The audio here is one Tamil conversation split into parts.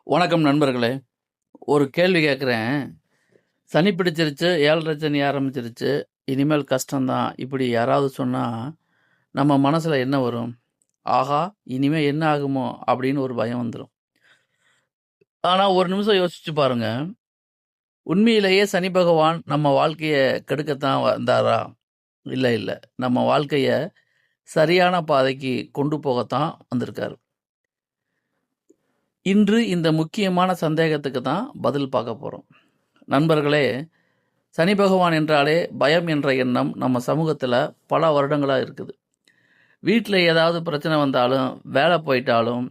வணக்கம் நண்பர்களே. ஒரு கேள்வி கேட்குறேன். சனி பிடிச்சிருச்சு, 7:30 சனி ஆரம்பிச்சிருச்சு, இனிமேல் கஷ்டம்தான். இப்படி யாராவது சொன்னா, நம்ம மனசுல என்ன வரும்? ஆஹா! இனிமே என்ன ஆகுமோ? அப்படின்னு ஒரு பயம் வந்துரும். ஆனா, ஒரு நிமிஷம் யோசிச்சு பாருங்க. உண்மையிலேயே சனி பகவான் நம்ம வாழ்க்கைய கெடுக்கத்தான் வந்தாரா? இல்ல, இல்ல. நம்ம வாழ்க்கைய சரியான பாதைக்கு கொண்டு போகத்தான் வந்திருக்காரு. இன்று இந்த முக்கியமான சந்தேகத்துக்கு தான் பதில் பார்க்க போறோம். நண்பர்களே, சனி பகவான் என்றாலே பயம் என்ற எண்ணம் நம்ம சமூகத்தில் பல வருடங்களாக இருக்குது. வீட்டில் ஏதாவது பிரச்சனை வந்தாலும், வேலை போயிட்டாலும்,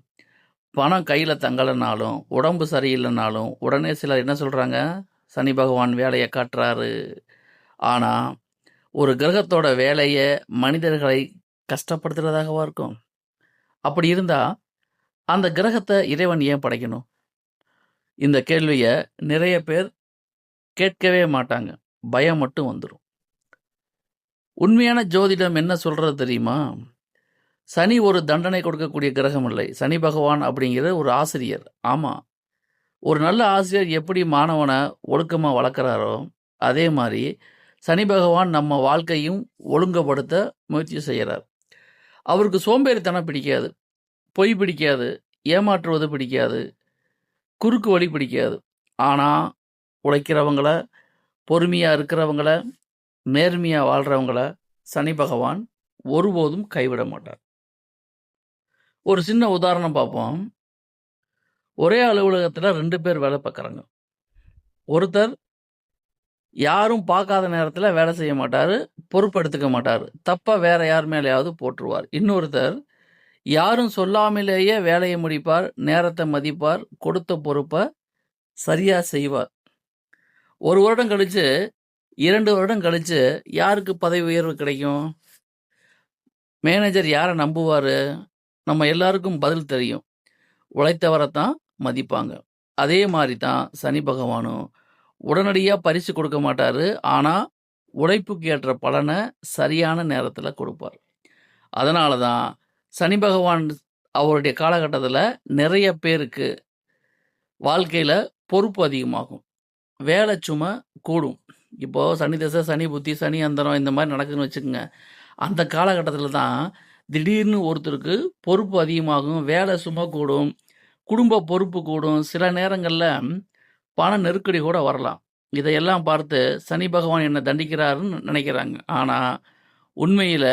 பணம் கையில் தங்கலைனாலும், உடம்பு சரியில்லைனாலும் உடனே சிலர் என்ன சொல்கிறாங்க? சனி பகவான் வேலையை காட்டுறாரு. ஆனால் ஒரு கிரகத்தோட வேலையை மனிதர்களை கஷ்டப்படுத்துறதாகவா இருக்கும்? அப்படி இருந்தால் அந்த கிரகத்தை இறைவன் ஏன் படைக்கணும்? இந்த கேள்வியை நிறைய பேர் கேட்கவே மாட்டாங்க. பயம் மட்டும் வந்துடும். உண்மையான ஜோதிடம் என்ன சொல்றது தெரியுமா? சனி ஒரு தண்டனை கொடுக்கக்கூடிய கிரகம் இல்லை. சனி பகவான் அப்படிங்கிற ஒரு ஆசிரியர். ஆமாம், ஒரு நல்ல ஆசிரியர் எப்படி மாணவனை ஒழுக்கமாக வளர்க்குறாரோ, அதே மாதிரி சனி பகவான் நம்ம வாழ்க்கையும் ஒழுங்குபடுத்த முயற்சி செய்கிறார். அவருக்கு சோம்பேறித்தனம் பிடிக்காது, பொய் பிடிக்காது, ஏமாற்றுவது பிடிக்காது, குறுக்கு வழி பிடிக்காது. ஆனால் உழைக்கிறவங்கள, பொறுமையாக இருக்கிறவங்கள, நேர்மையாக வாழ்கிறவங்கள சனி பகவான் ஒருபோதும் கைவிட மாட்டார். ஒரு சின்ன உதாரணம் பார்ப்போம். ஒரே அலுவலகத்தில் 2 பேர் வேலை பார்க்குறாங்க. ஒருத்தர் யாரும் பார்க்காத நேரத்தில் வேலை செய்ய மாட்டார், பொறுப்பெடுத்துக்க மாட்டார், தப்பாக வேற யார் மேலேயாவது போட்டுருவார். இன்னொருத்தர் யாரும் சொல்லாமலேயே வேலையை முடிப்பார், நேரத்தை மதிப்பார், கொடுத்த பொறுப்பை சரியாக செய்வார். 1 வருடம் கழித்து 2 வருடம் கழித்து யாருக்கு பதவி உயர்வு கிடைக்கும்? மேனேஜர் யாரை நம்புவார்? நம்ம எல்லாருக்கும் பதில் தெரியும். உழைத்தவரைத்தான் மதிப்பாங்க. அதே மாதிரி தான் சனி பகவானும் உடனடியாக பரிசு கொடுக்க மாட்டார். ஆனால் உழைப்புக்கு ஏற்ற பலனை சரியான நேரத்தில் கொடுப்பார். அதனால தான் சனி பகவான் அவருடைய காலகட்டத்தில் நிறைய பேருக்கு வாழ்க்கையில் பொறுப்பு அதிகமாகும், வேலை சுமை கூடும். இப்போது சனி தசை, சனி புத்தி, சனி அந்தரம் இந்த மாதிரி நடக்குதுன்னு வச்சுக்கோங்க. அந்த காலகட்டத்தில் தான் திடீர்னு ஒருத்தருக்கு பொறுப்பு அதிகமாகும், வேலை சுமை கூடும், குடும்ப பொறுப்பு கூடும். சில நேரங்களில் பண நெருக்கடி கூட வரலாம். இதையெல்லாம் பார்த்து சனி பகவான் என்னை தண்டிக்கிறாருன்னு நினைக்கிறாங்க. ஆனால் உண்மையில்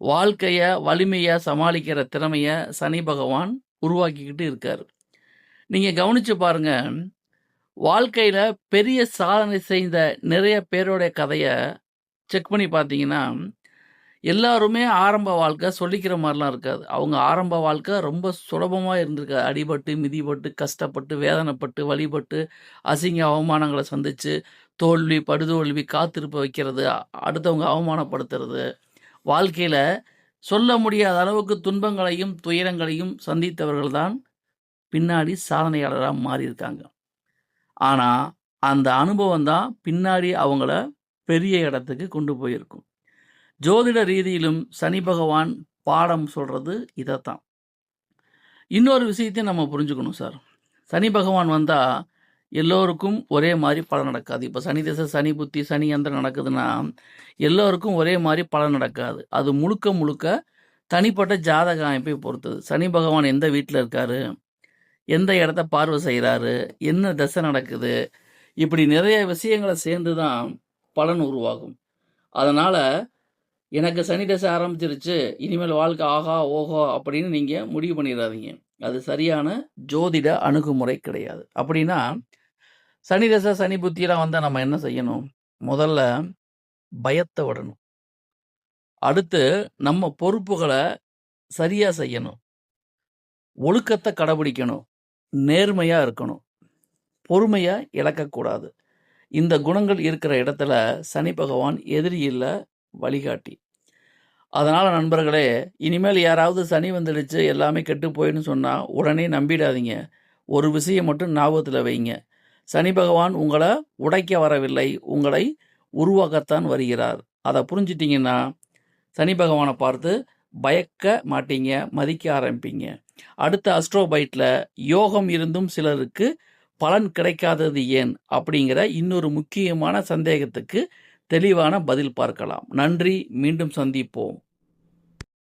வாழ்க்கையை வலிமையாக சமாளிக்கிற திறமையை சனி பகவான் உருவாக்கிக்கிட்டு இருக்கார். நீங்கள் கவனித்து பாருங்க, வாழ்க்கையில் பெரிய சாதனை செய்த நிறைய பேருடைய கதையை செக் பண்ணி பார்த்தீங்கன்னா, எல்லாருமே ஆரம்ப வாழ்க்கை சொல்லிக்கிற மாதிரிலாம் இருக்காது. அவங்க ஆரம்ப வாழ்க்கை ரொம்ப சுலபமாக இருந்திருக்காது. அடிபட்டு, மிதிபட்டு, கஷ்டப்பட்டு, வேதனைப்பட்டு, வழிபட்டு, அசிங்க அவமானங்களை சந்தித்து, தோல்வி, படுதோல்வி, காத்திருப்ப வைக்கிறது, அடுத்தவங்க அவமானப்படுத்துறது, வாழ்க்கையில் சொல்ல முடியாத அளவுக்கு துன்பங்களையும் துயரங்களையும் சந்தித்தவர்கள் தான் பின்னாடி சாதனையாளராக மாறியிருக்காங்க. ஆனால் அந்த அனுபவம் தான் பின்னாடி அவங்கள பெரிய இடத்துக்கு கொண்டு போயிருக்கும். ஜோதிட ரீதியிலும் சனி பகவான் பாடம் சொல்கிறது இதைத்தான். இன்னொரு விஷயத்தையும் நம்ம புரிஞ்சுக்கணும் சார். சனி பகவான் வந்தால் எல்லோருக்கும் ஒரே மாதிரி பலன் நடக்காது. இப்போ சனி திசை, சனி புத்தி, சனி அந்தரம் நடக்குதுன்னா எல்லோருக்கும் ஒரே மாதிரி பலன் நடக்காது. அது முழுக்க முழுக்க தனிப்பட்ட ஜாதக அமைப்பை பொறுத்தது. சனி பகவான் எந்த வீட்டில் இருக்காரு, எந்த இடத்த பார்வை செய்கிறாரு, என்ன தசை நடக்குது, இப்படி நிறைய விஷயங்களை சேர்ந்து தான் பலன் உருவாகும். அதனால் எனக்கு சனி தசை ஆரம்பிச்சிருச்சு, இனிமேல் வாழ்க்கை ஆகா ஓஹோ அப்படின்னு நீங்கள் முடிவு பண்ணிடாதீங்க. அது சரியான ஜோதிட அணுகுமுறை கிடையாது. அப்படின்னா சனி தசை, சனி புத்தியெல்லாம் வந்தால் நம்ம என்ன செய்யணும்? முதல்ல பயத்தை விடணும். அடுத்து நம்ம பொறுப்புகளை சரியாக செய்யணும். ஒழுக்கத்தை கடைபிடிக்கணும். நேர்மையாக இருக்கணும். பொறுமையாக இழக்கக்கூடாது. இந்த குணங்கள் இருக்கிற இடத்துல சனி பகவான் எதிரி இல்லை, வழிகாட்டி. அதனால் நண்பர்களே, இனிமேல் யாராவது சனி வந்துடுச்சு எல்லாமே கெட்டு போயின்னு சொன்னால் உடனே நம்பிடாதீங்க. ஒரு விஷயம் மட்டும் ஞாபகத்தில் வைங்க. சனி பகவான் உங்களை உடைக்க வரவில்லை, உங்களை உருவாக்கத்தான் வருகிறார். அதை புரிஞ்சிட்டிங்கன்னா சனி பகவானை பார்த்து பயக்க மாட்டீங்க, மதிக்க ஆரம்பிப்பீங்க. அடுத்த அஸ்ட்ரோபைட்டில் யோகம் இருந்தும் சிலருக்கு பலன் கிடைக்காதது ஏன் அப்படிங்கிற இன்னொரு முக்கியமான சந்தேகத்துக்கு தெளிவான பதில் பார்க்கலாம். நன்றி, மீண்டும் சந்திப்போம்.